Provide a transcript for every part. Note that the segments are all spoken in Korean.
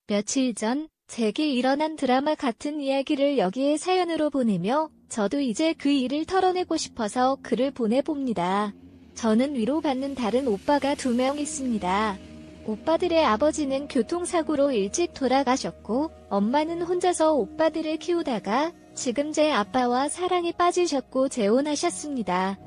며칠 전 제게 일어난 드라마 같은 이야기를 여기에 사연으로 보내며 저도 이제 그 일을 털어내고 싶어서 글을 보내봅니다. 저는 위로받는 다른 오빠가 2명 있습니다. 오빠들의 아버지는 교통사고로 일찍 돌아가셨고 엄마는 혼자서 오빠들을 키우다가 지금 제 아빠와 사랑에 빠지셨고 재혼하셨습니다.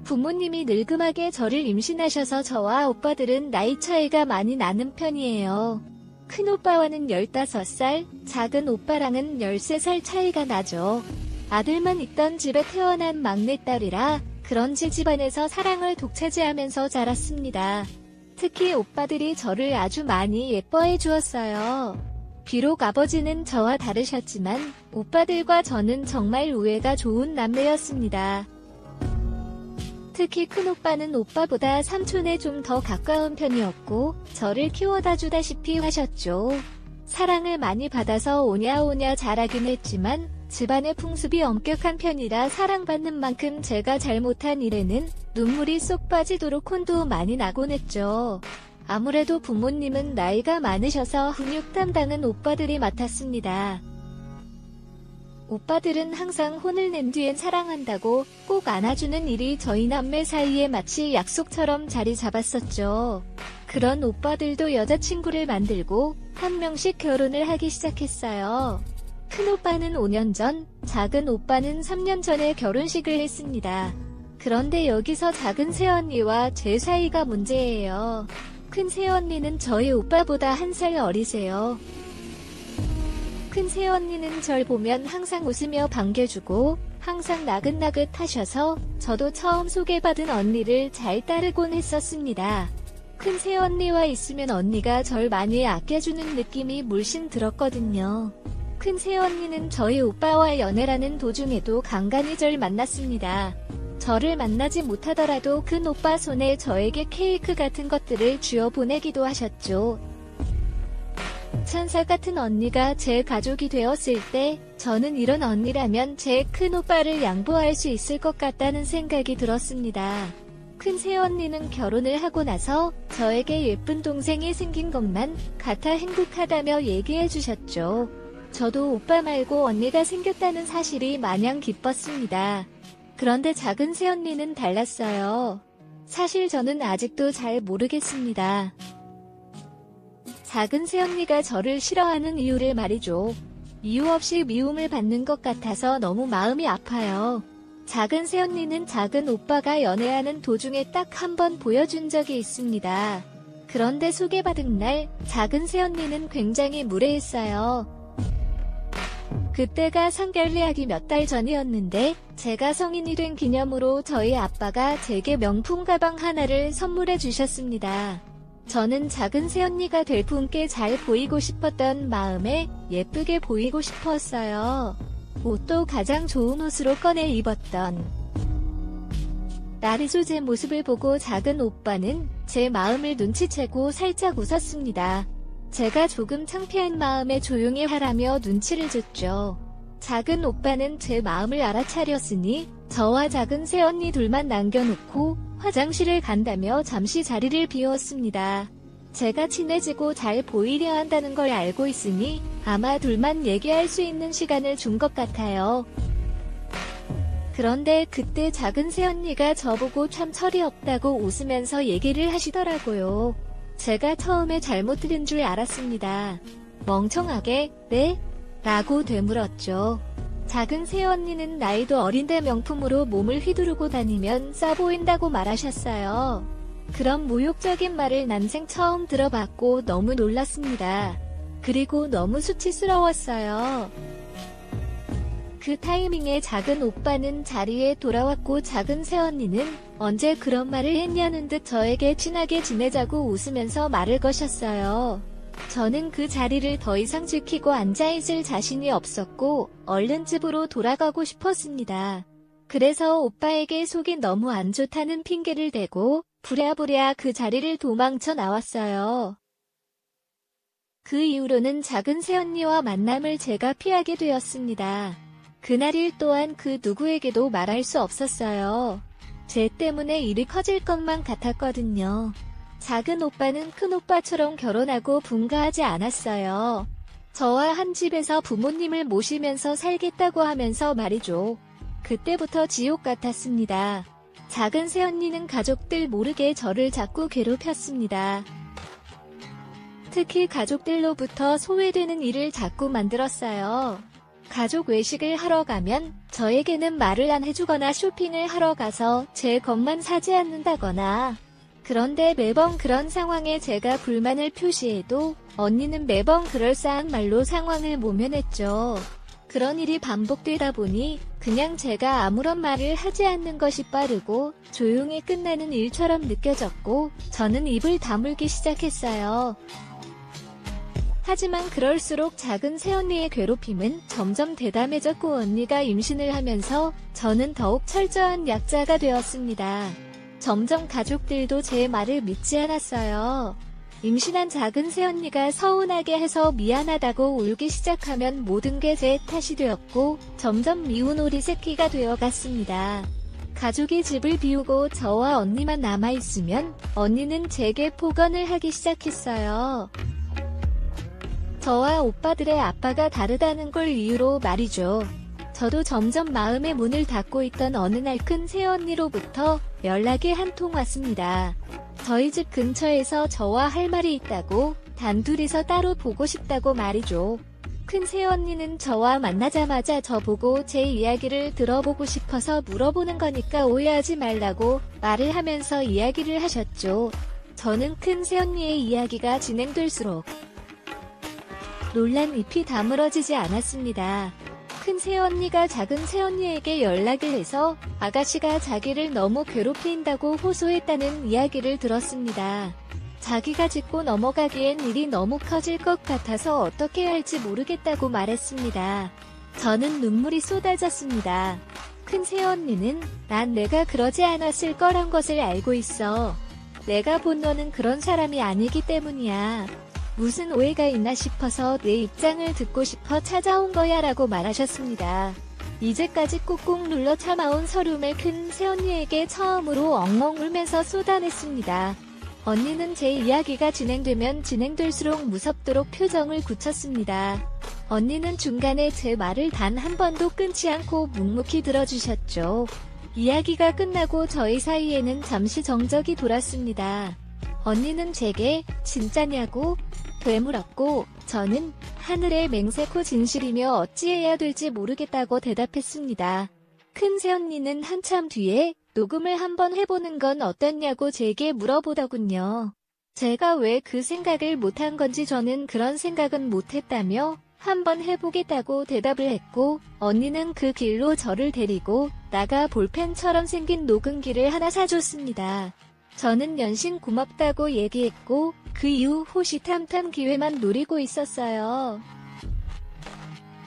부모님이 늙음하게 저를 임신하셔서 저와 오빠들은 나이 차이가 많이 나는 편이에요. 큰 오빠와는 15살, 작은 오빠랑은 13살 차이가 나죠. 아들만 있던 집에 태어난 막내딸이라 그런지 집안에서 사랑을 독차지하면서 자랐습니다. 특히 오빠들이 저를 아주 많이 예뻐해 주었어요. 비록 아버지는 저와 다르셨지만 오빠들과 저는 정말 우애가 좋은 남매였습니다. 특히 큰오빠는 오빠보다 삼촌에 좀 더 가까운 편이었고 저를 키워다 주다시피 하셨죠. 사랑을 많이 받아서 오냐오냐 자라긴 했지만 집안의 풍습이 엄격한 편이라 사랑받는 만큼 제가 잘못한 일에는 눈물이 쏙 빠지도록 혼도 많이 나곤 했죠. 아무래도 부모님은 나이가 많으셔서 훈육 담당은 오빠들이 맡았습니다. 오빠들은 항상 혼을 낸 뒤엔 사랑한다고 꼭 안아주는 일이 저희 남매 사이에 마치 약속처럼 자리 잡았었죠. 그런 오빠들도 여자친구를 만들고 한 명씩 결혼을 하기 시작했어요. 큰 오빠는 5년 전, 작은 오빠는 3년 전에 결혼식을 했습니다. 그런데 여기서 작은 새언니와 제 사이가 문제예요. 큰 새언니는 저희 오빠보다 1살 어리세요. 큰 새언니는 절 보면 항상 웃으며 반겨주고 항상 나긋나긋하셔서 저도 처음 소개받은 언니를 잘 따르곤 했었습니다. 큰 새언니와 있으면 언니가 절 많이 아껴주는 느낌이 물씬 들었거든요. 큰 새언니는 저희 오빠와 연애라는 도중에도 간간히 절 만났습니다. 저를 만나지 못하더라도 큰 오빠 손에 저에게 케이크 같은 것들을 쥐어 보내기도 하셨죠. 천사 같은 언니가 제 가족이 되었을 때 저는 이런 언니라면 제 큰오빠를 양보할 수 있을 것 같다는 생각이 들었습니다. 큰 새언니는 결혼을 하고 나서 저에게 예쁜 동생이 생긴 것만 같아 행복하다며 얘기해 주셨죠. 저도 오빠 말고 언니가 생겼다는 사실이 마냥 기뻤습니다. 그런데 작은 새언니는 달랐어요. 사실 저는 아직도 잘 모르겠습니다. 작은 새언니가 저를 싫어하는 이유를 말이죠. 이유 없이 미움을 받는 것 같아서 너무 마음이 아파요. 작은 새언니는 작은 오빠가 연애하는 도중에 딱 한 번 보여준 적이 있습니다. 그런데 소개받은 날 작은 새언니는 굉장히 무례했어요. 그때가 상견례하기 몇 달 전이었는데 제가 성인이 된 기념으로 저희 아빠가 제게 명품 가방 하나를 선물해 주셨습니다. 저는 작은 새언니가 될 분께 잘 보이고 싶었던 마음에 예쁘게 보이고 싶었어요. 옷도 가장 좋은 옷으로 꺼내 입었던 날이죠. 제 모습을 보고 작은 오빠는 제 마음을 눈치채고 살짝 웃었습니다. 제가 조금 창피한 마음에 조용히 하라며 눈치를 줬죠. 작은 오빠는 제 마음을 알아차렸으니 저와 작은 새언니 둘만 남겨놓고 화장실을 간다며 잠시 자리를 비웠습니다. 제가 친해지고 잘 보이려 한다는 걸 알고 있으니 아마 둘만 얘기할 수 있는 시간을 준 것 같아요. 그런데 그때 작은 새언니가 저보고 참 철이 없다고 웃으면서 얘기를 하시더라고요. 제가 처음에 잘못 들은 줄 알았습니다. 멍청하게 "네?" 라고 되물었죠. 작은 새언니는 나이도 어린데 명품으로 몸을 휘두르고 다니면 싸 보인다고 말하셨어요. 그런 모욕적인 말을 난생 처음 들어봤고 너무 놀랐습니다. 그리고 너무 수치스러웠어요. 그 타이밍에 작은 오빠는 자리에 돌아왔고 작은 새언니는 언제 그런 말을 했냐는 듯 저에게 친하게 지내자고 웃으면서 말을 거셨어요. 저는 그 자리를 더 이상 지키고 앉아있을 자신이 없었고 얼른 집으로 돌아가고 싶었습니다. 그래서 오빠에게 속이 너무 안 좋다는 핑계를 대고 부랴부랴 그 자리를 도망쳐 나왔어요. 그 이후로는 작은 새언니와 만남을 제가 피하게 되었습니다. 그날 일 또한 그 누구에게도 말할 수 없었어요. 제 때문에 일이 커질 것만 같았거든요. 작은 오빠는 큰 오빠처럼 결혼하고 분가하지 않았어요. 저와 한 집에서 부모님을 모시면서 살겠다고 하면서 말이죠. 그때부터 지옥 같았습니다. 작은 새언니는 가족들 모르게 저를 자꾸 괴롭혔습니다. 특히 가족들로부터 소외되는 일을 자꾸 만들었어요. 가족 외식을 하러 가면 저에게는 말을 안 해주거나 쇼핑을 하러 가서 제 것만 사지 않는다거나, 그런데 매번 그런 상황에 제가 불만을 표시해도 언니는 매번 그럴싸한 말로 상황을 모면했죠. 그런 일이 반복되다 보니 그냥 제가 아무런 말을 하지 않는 것이 빠르고 조용히 끝나는 일처럼 느껴졌고 저는 입을 다물기 시작했어요. 하지만 그럴수록 작은 새언니의 괴롭힘은 점점 대담해졌고 언니가 임신을 하면서 저는 더욱 철저한 약자가 되었습니다. 점점 가족들도 제 말을 믿지 않았어요. 임신한 작은 새언니가 서운하게 해서 미안하다고 울기 시작하면 모든 게 제 탓이 되었고 점점 미운 오리 새끼가 되어갔습니다. 가족이 집을 비우고 저와 언니만 남아있으면 언니는 제게 폭언을 하기 시작했어요. 저와 오빠들의 아빠가 다르다는 걸 이유로 말이죠. 저도 점점 마음의 문을 닫고 있던 어느 날 큰 새언니로부터 연락이 한 통 왔습니다. 저희 집 근처에서 저와 할 말이 있다고 단둘이서 따로 보고 싶다고 말이죠. 큰 새언니는 저와 만나자마자 저보고 제 이야기를 들어보고 싶어서 물어보는 거니까 오해하지 말라고 말을 하면서 이야기를 하셨죠. 저는 큰 새언니의 이야기가 진행될수록 놀란 잎이 다물어지지 않았습니다. 큰 새언니가 작은 새언니에게 연락을 해서 아가씨가 자기를 너무 괴롭힌다고 호소했다는 이야기를 들었습니다. 자기가 짚고 넘어가기엔 일이 너무 커질 것 같아서 어떻게 할지 모르겠다고 말했습니다. 저는 눈물이 쏟아졌습니다. 큰 새언니는 난 내가 그러지 않았을 거란 것을 알고 있어. 내가 본 너는 그런 사람이 아니기 때문이야. 무슨 오해가 있나 싶어서 내 입장을 듣고 싶어 찾아온 거야 라고 말하셨습니다. 이제까지 꾹꾹 눌러 참아온 서름을 큰 새언니에게 처음으로 엉엉 울면서 쏟아냈습니다. 언니는 제 이야기가 진행되면 진행될수록 무섭도록 표정을 굳혔습니다. 언니는 중간에 제 말을 단 한 번도 끊지 않고 묵묵히 들어주셨죠. 이야기가 끝나고 저희 사이에는 잠시 정적이 돌았습니다. 언니는 제게 진짜냐고 되물었고 저는 하늘의 맹세코 진실이며 어찌해야 될지 모르겠다고 대답했습니다. 큰 새언니는 한참 뒤에 녹음을 한번 해보는 건 어떻냐고 제게 물어보더군요. 제가 왜 그 생각을 못한 건지 저는 그런 생각은 못했다며 한번 해보겠다고 대답을 했고 언니는 그 길로 저를 데리고 나가 볼펜처럼 생긴 녹음기를 하나 사줬습니다. 저는 연신 고맙다고 얘기했고 그 이후 호시탐탐 기회만 노리고 있었어요.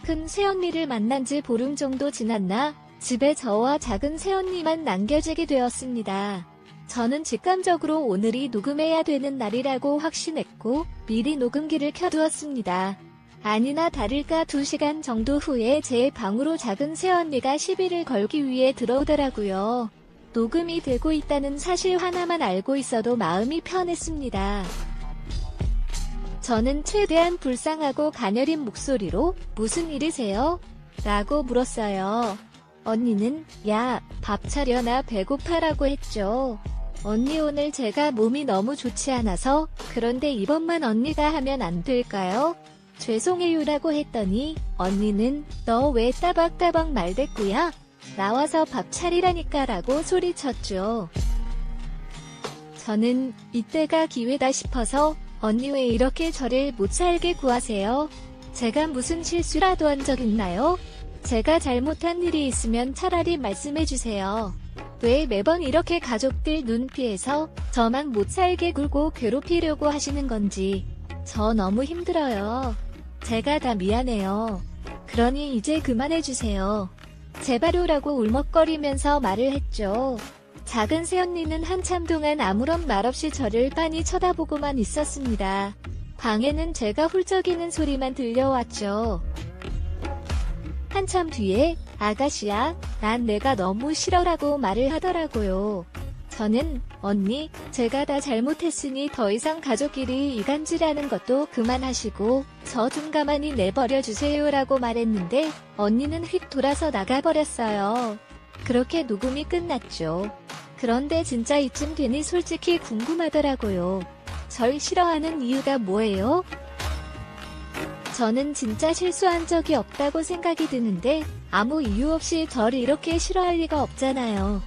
큰 새언니를 만난 지 보름 정도 지났나 집에 저와 작은 새언니만 남겨지게 되었습니다. 저는 직감적으로 오늘이 녹음해야 되는 날이라고 확신했고 미리 녹음기를 켜두었습니다. 아니나 다를까 2시간 정도 후에 제 방으로 작은 새언니가 시비를 걸기 위해 들어오더라고요. 녹음이 되고 있다는 사실 하나만 알고 있어도 마음이 편했습니다. 저는 최대한 불쌍하고 가녀린 목소리로 무슨 일이세요? 라고 물었어요. 언니는 야, 밥 차려 나 배고파라고 했죠. 언니 오늘 제가 몸이 너무 좋지 않아서 그런데 이번만 언니가 하면 안 될까요? 죄송해요라고 했더니 언니는 너 왜 따박따박 말대꾸야? 나와서 밥 차리라니까 라고 소리쳤죠. 저는 이때가 기회다 싶어서 언니 왜 이렇게 저를 못 살게 구하세요? 제가 무슨 실수라도 한 적 있나요? 제가 잘못한 일이 있으면 차라리 말씀해주세요. 왜 매번 이렇게 가족들 눈 피해서 저만 못 살게 굴고 괴롭히려고 하시는 건지 저 너무 힘들어요. 제가 다 미안해요. 그러니 이제 그만해주세요. 제발요라고 울먹거리면서 말을 했죠. 작은 새언니는 한참 동안 아무런 말 없이 저를 빤히 쳐다보고만 있었습니다. 방에는 제가 훌쩍이는 소리만 들려왔죠. 한참 뒤에 아가씨야, 난 내가 너무 싫어라고 말을 하더라고요. 저는 언니, 제가 다 잘못했으니 더 이상 가족끼리 이간질하는 것도 그만하시고 저 좀 가만히 내버려 주세요라고 말했는데 언니는 휙 돌아서 나가버렸어요. 그렇게 녹음이 끝났죠. 그런데 진짜 이쯤 되니 솔직히 궁금하더라고요. 절 싫어하는 이유가 뭐예요? 저는 진짜 실수한 적이 없다고 생각이 드는데 아무 이유 없이 저를 이렇게 싫어할 리가 없잖아요.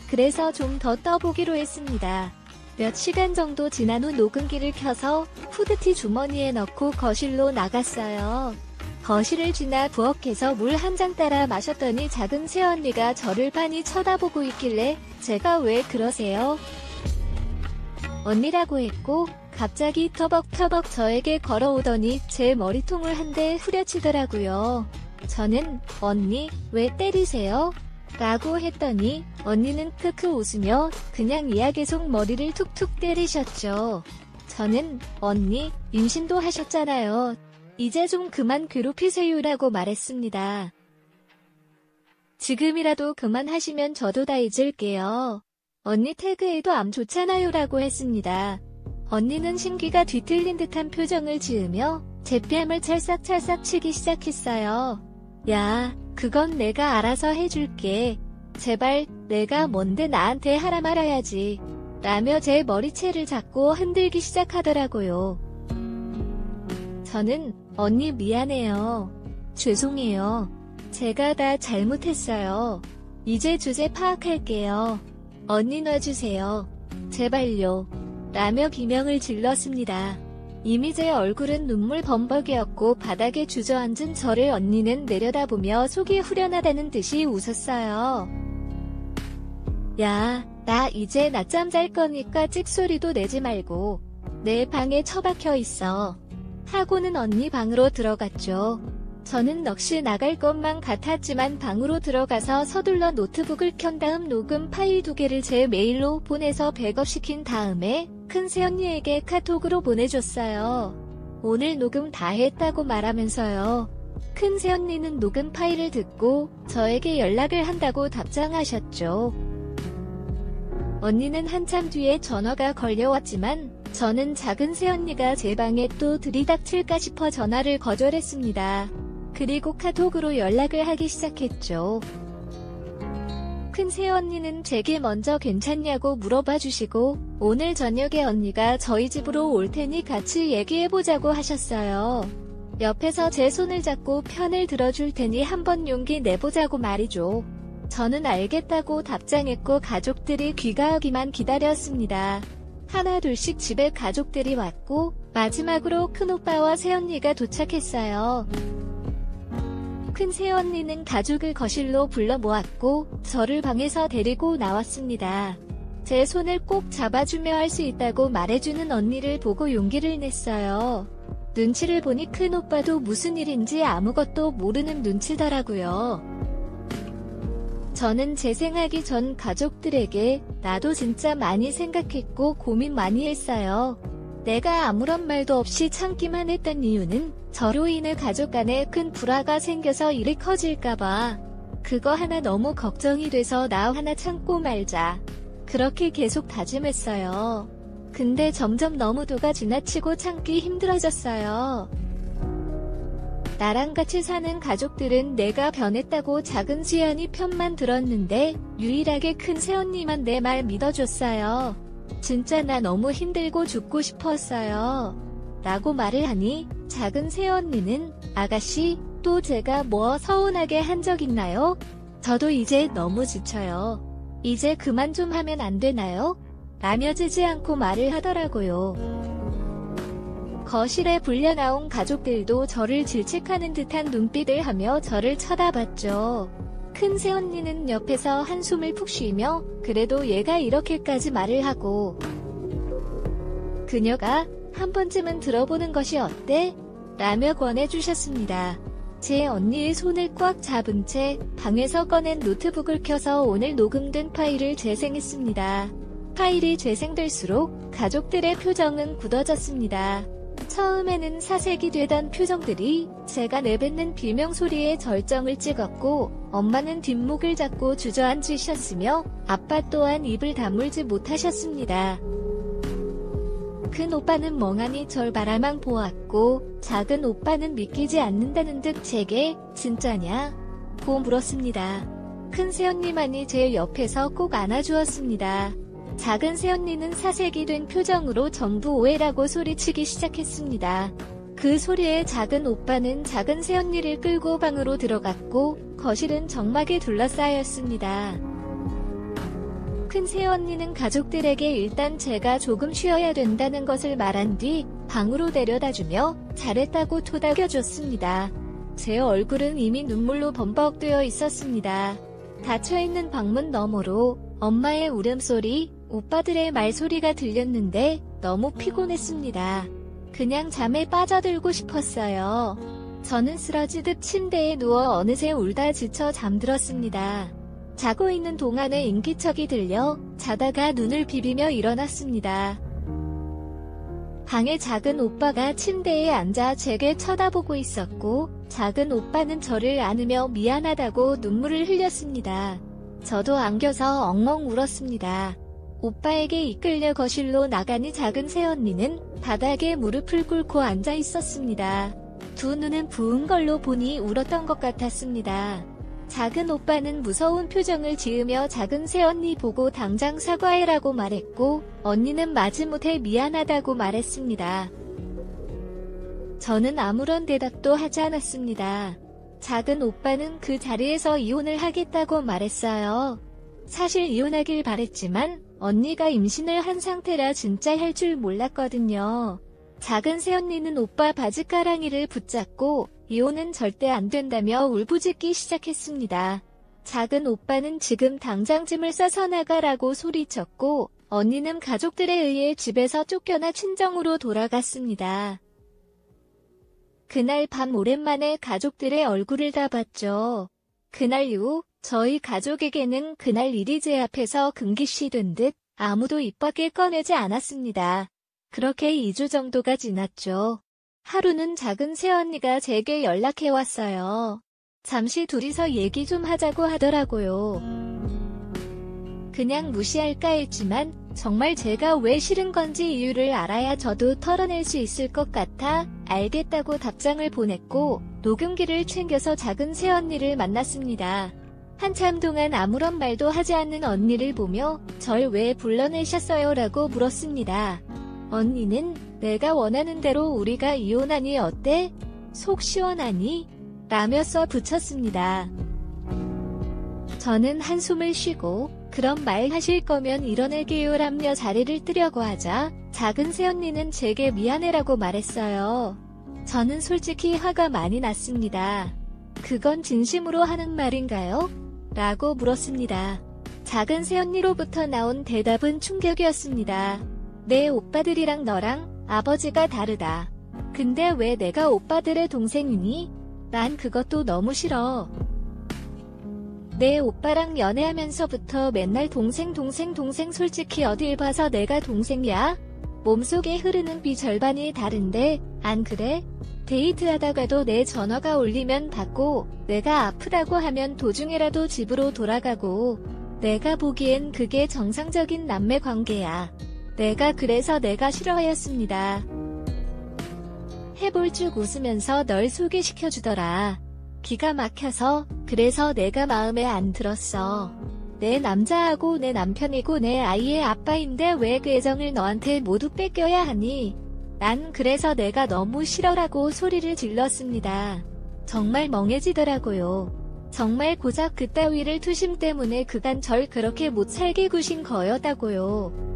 그래서 좀 더 떠보기로 했습니다. 몇 시간 정도 지난 후 녹음기를 켜서 후드티 주머니에 넣고 거실로 나갔어요. 거실을 지나 부엌에서 물 한 잔 따라 마셨더니 작은 새언니가 저를 빤히 쳐다보고 있길래 제가 왜 그러세요? 언니라고 했고 갑자기 터벅터벅 저에게 걸어오더니 제 머리통을 한 대 후려치더라고요. 저는 언니 왜 때리세요? 라고 했더니 언니는 크크 웃으며 그냥 이야기 속 머리를 툭툭 때리셨죠. 저는 언니 임신도 하셨잖아요. 이제 좀 그만 괴롭히세요라고 말했습니다. 지금이라도 그만하시면 저도 다 잊을게요. 언니 태그에도 암 좋잖아요 라고 했습니다. 언니는 심기가 뒤틀린 듯한 표정을 지으며 제 뺨을 찰싹찰싹 치기 시작했어요. 야, 그건 내가 알아서 해줄게. 제발 내가 뭔데 나한테 하라 말아야지. 라며 제 머리채를 잡고 흔들기 시작하더라고요. 저는 언니 미안해요. 죄송해요. 제가 다 잘못했어요. 이제 주제 파악할게요. 언니 놔주세요. 제발요. 라며 비명을 질렀습니다. 이미 제 얼굴은 눈물 범벅이었고 바닥에 주저앉은 저를 언니는 내려다보며 속이 후련하다는 듯이 웃었어요. 야, 나 이제 낮잠 잘 거니까 찍소리도 내지 말고 내 방에 처박혀 있어. 하고는 언니 방으로 들어갔죠. 저는 넋이 나갈 것만 같았지만 방으로 들어가서 서둘러 노트북을 켠 다음 녹음 파일 2개를 제 메일로 보내서 백업시킨 다음에 큰 새언니에게 카톡으로 보내줬어요. 오늘 녹음 다 했다고 말하면서요. 큰 새언니는 녹음 파일을 듣고 저에게 연락을 한다고 답장하셨죠. 언니는 한참 뒤에 전화가 걸려왔지만 저는 작은 새언니가 제 방에 또 들이닥칠까 싶어 전화를 거절했습니다. 그리고 카톡으로 연락을 하기 시작했죠. 큰 새언니는 제게 먼저 괜찮냐고 물어봐 주시고 오늘 저녁에 언니가 저희 집으로 올 테니 같이 얘기해보자고 하셨어요. 옆에서 제 손을 잡고 편을 들어줄 테니 한번 용기 내보자고 말이죠. 저는 알겠다고 답장했고 가족들이 귀가하기만 기다렸습니다. 하나 둘씩 집에 가족들이 왔고 마지막으로 큰오빠와 새언니가 도착했어요. 큰 새언니는 가족을 거실로 불러 모았고 저를 방에서 데리고 나왔습니다. 제 손을 꼭 잡아주며 할 수 있다고 말해주는 언니를 보고 용기를 냈어요. 눈치를 보니 큰오빠도 무슨 일인지 아무것도 모르는 눈치더라고요. 저는 재생하기 전 가족들에게 나도 진짜 많이 생각했고 고민 많이 했어요. 내가 아무런 말도 없이 참기만 했던 이유는 저로 인해 가족 간에 큰 불화가 생겨서 일이 커질까봐. 그거 하나 너무 걱정이 돼서 나 하나 참고 말자. 그렇게 계속 다짐했어요. 근데 점점 너무도가 지나치고 참기 힘들어졌어요. 나랑 같이 사는 가족들은 내가 변했다고 작은 지연이 편만 들었는데 유일하게 큰 새언니만 내 말 믿어줬어요. 진짜 나 너무 힘들고 죽고 싶었어요. 라고 말을 하니 작은 새언니는 아가씨, 또 제가 뭐 서운하게 한 적 있나요? 저도 이제 너무 지쳐요. 이제 그만 좀 하면 안 되나요? 라며 지지 않고 말을 하더라고요. 거실에 불려나온 가족들도 저를 질책하는 듯한 눈빛을 하며 저를 쳐다봤죠. 큰 새언니는 옆에서 한숨을 푹 쉬며 그래도 얘가 이렇게까지 말을 하고 그녀가 한 번쯤은 들어보는 것이 어때? 라며 권해주셨습니다. 제 언니의 손을 꽉 잡은 채 방에서 꺼낸 노트북을 켜서 오늘 녹음된 파일을 재생했습니다. 파일이 재생될수록 가족들의 표정은 굳어졌습니다. 처음에는 사색이 되던 표정들이 제가 내뱉는 비명소리에 절정을 찍었고, 엄마는 뒷목을 잡고 주저앉으셨으며 아빠 또한 입을 다물지 못하셨습니다. 큰 오빠는 멍하니 절 바라만 보았고, 작은 오빠는 믿기지 않는다는 듯 제게 진짜냐? 고 물었습니다. 큰 새언니만이 제 옆에서 꼭 안아주었습니다. 작은 새언니는 사색이 된 표정으로 전부 오해라고 소리치기 시작했습니다. 그 소리에 작은 오빠는 작은 새언니를 끌고 방으로 들어갔고, 거실은 적막에 둘러싸였습니다. 큰 새언니는 가족들에게 일단 제가 조금 쉬어야 된다는 것을 말한 뒤 방으로 데려다주며 잘했다고 토닥여줬습니다. 제 얼굴은 이미 눈물로 범벅되어 있었습니다. 닫혀있는 방문 너머로 엄마의 울음소리, 오빠들의 말소리가 들렸는데 너무 피곤했습니다. 그냥 잠에 빠져들고 싶었어요. 저는 쓰러지듯 침대에 누워 어느새 울다 지쳐 잠들었습니다. 자고 있는 동안에 인기척이 들려 자다가 눈을 비비며 일어났습니다. 방에 작은 오빠가 침대에 앉아 제게 쳐다보고 있었고, 작은 오빠는 저를 안으며 미안하다고 눈물을 흘렸습니다. 저도 안겨서 엉엉 울었습니다. 오빠에게 이끌려 거실로 나가니 작은 새언니는 바닥에 무릎을 꿇고 앉아 있었습니다. 두 눈은 부은 걸로 보니 울었던 것 같았습니다. 작은 오빠는 무서운 표정을 지으며 작은 새언니 보고 당장 사과해라고 말했고, 언니는 마지못해 미안하다고 말했습니다. 저는 아무런 대답도 하지 않았습니다. 작은 오빠는 그 자리에서 이혼을 하겠다고 말했어요. 사실 이혼하길 바랬지만 언니가 임신을 한 상태라 진짜 할 줄 몰랐거든요. 작은 새언니는 오빠 바지가랑이를 붙잡고 이혼은 절대 안 된다며 울부짖기 시작했습니다. 작은 오빠는 지금 당장 짐을 싸서 나가라고 소리쳤고, 언니는 가족들에 의해 집에서 쫓겨나 친정으로 돌아갔습니다. 그날 밤 오랜만에 가족들의 얼굴을 다 봤죠. 그날 이후 저희 가족에게는 그날 일이 제 앞에서 금기시된 듯 아무도 입 밖에 꺼내지 않았습니다. 그렇게 2주 정도가 지났죠. 하루는 작은 새언니가 제게 연락해왔어요. 잠시 둘이서 얘기 좀 하자고 하더라고요. 그냥 무시할까 했지만 정말 제가 왜 싫은 건지 이유를 알아야 저도 털어낼 수 있을 것 같아 알겠다고 답장을 보냈고, 녹음기를 챙겨서 작은 새언니를 만났습니다. 한참 동안 아무런 말도 하지 않는 언니를 보며 절 왜 불러내셨어요? 라고 물었습니다. 언니는 내가 원하는 대로 우리가 이혼하니 어때? 속 시원하니? 라며 써붙였습니다. 저는 한숨을 쉬고 그런 말 하실 거면 일어날게요 라며 자리를 뜨려고 하자 작은 새언니는 제게 미안해라고 말했어요. 저는 솔직히 화가 많이 났습니다. 그건 진심으로 하는 말인가요? 라고 물었습니다. 작은 새언니로부터 나온 대답은 충격이었습니다. 내 오빠들이랑 너랑 아버지가 다르다. 근데 왜 내가 오빠들의 동생이니? 난 그것도 너무 싫어. 내 오빠랑 연애하면서부터 맨날 동생 솔직히 어딜 봐서 내가 동생이야? 몸속에 흐르는 비 절반이 다른데 안 그래? 데이트하다가도 내 전화가 울리면 받고 내가 아프다고 하면 도중에라도 집으로 돌아가고 내가 보기엔 그게 정상적인 남매 관계야. 그래서 내가 싫어하였습니다. 해볼 쭉 웃으면서 널 소개시켜주더라. 기가 막혀서 그래서 내가 마음에 안 들었어. 내 남자하고 내 남편이고 내 아이의 아빠인데 왜 그 애정을 너한테 모두 뺏겨야 하니? 난 그래서 내가 너무 싫어라고 소리를 질렀습니다. 정말 멍해지더라고요. 정말 고작 그따위를 투심 때문에 그간 절 그렇게 못 살게 구신 거였다고요.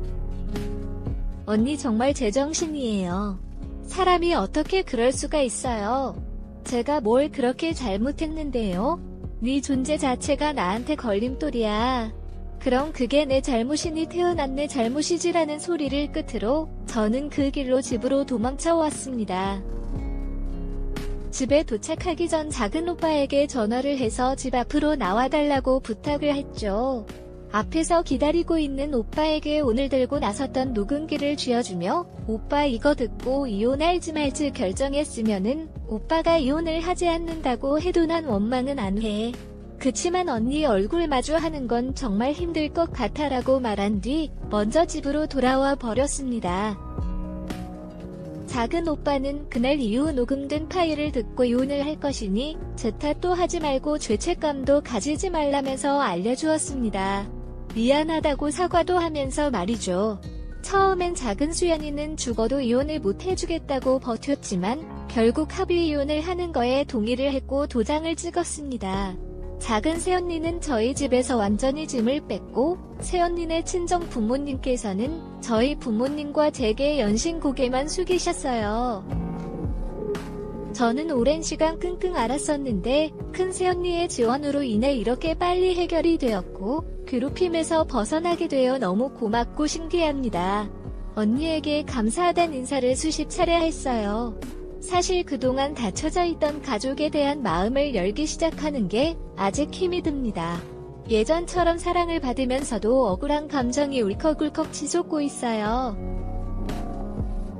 언니 정말 제정신이에요. 사람이 어떻게 그럴 수가 있어요. 제가 뭘 그렇게 잘못했는데요? 네 존재 자체가 나한테 걸림돌이야. 그럼 그게 내 잘못이니 태어난 내 잘못이지라는 소리를 끝으로 저는 그 길로 집으로 도망쳐 왔습니다. 집에 도착하기 전 작은 오빠에게 전화를 해서 집 앞으로 나와달라고 부탁을 했죠. 앞에서 기다리고 있는 오빠에게 오늘 들고 나섰던 녹음기를 쥐어주며 오빠 이거 듣고 이혼할지 말지 결정했으면은 오빠가 이혼을 하지 않는다고 해도 난 원망은 안 해. 그치만 언니 얼굴 마주하는 건 정말 힘들 것 같아라고 말한 뒤 먼저 집으로 돌아와 버렸습니다. 작은 오빠는 그날 이후 녹음된 파일을 듣고 이혼을 할 것이니 제 탓도 하지 말고 죄책감도 가지지 말라면서 알려주었습니다. 미안하다고 사과도 하면서 말이죠. 처음엔 작은 수연이는 죽어도 이혼을 못 해주겠다고 버텼지만 결국 합의 이혼을 하는 거에 동의를 했고 도장을 찍었습니다. 작은 새언니는 저희 집에서 완전히 짐을 뺐고 새언니네 친정 부모님께서는 저희 부모님과 제게 연신 고개만 숙이셨어요. 저는 오랜 시간 끙끙 앓았었는데 큰 새언니의 지원으로 인해 이렇게 빨리 해결이 되었고 괴롭힘에서 벗어나게 되어 너무 고맙고 신기합니다. 언니에게 감사하다는 인사를 수십 차례 했어요. 사실 그동안 닫혀져 있던 가족에 대한 마음을 열기 시작하는 게 아직 힘이 듭니다. 예전처럼 사랑을 받으면서도 억울한 감정이 울컥울컥 치솟고 있어요.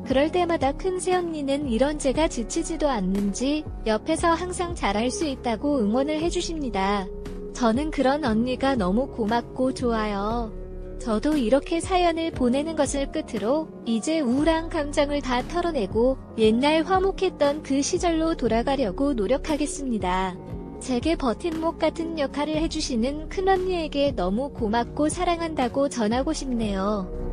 그럴 때마다 큰 새언니는 이런 제가 지치지도 않는지 옆에서 항상 잘할 수 있다고 응원을 해주십니다. 저는 그런 언니가 너무 고맙고 좋아요. 저도 이렇게 사연을 보내는 것을 끝으로 이제 우울한 감정을 다 털어내고 옛날 화목했던 그 시절로 돌아가려고 노력하겠습니다. 제게 버팀목 같은 역할을 해주시는 큰언니에게 너무 고맙고 사랑한다고 전하고 싶네요.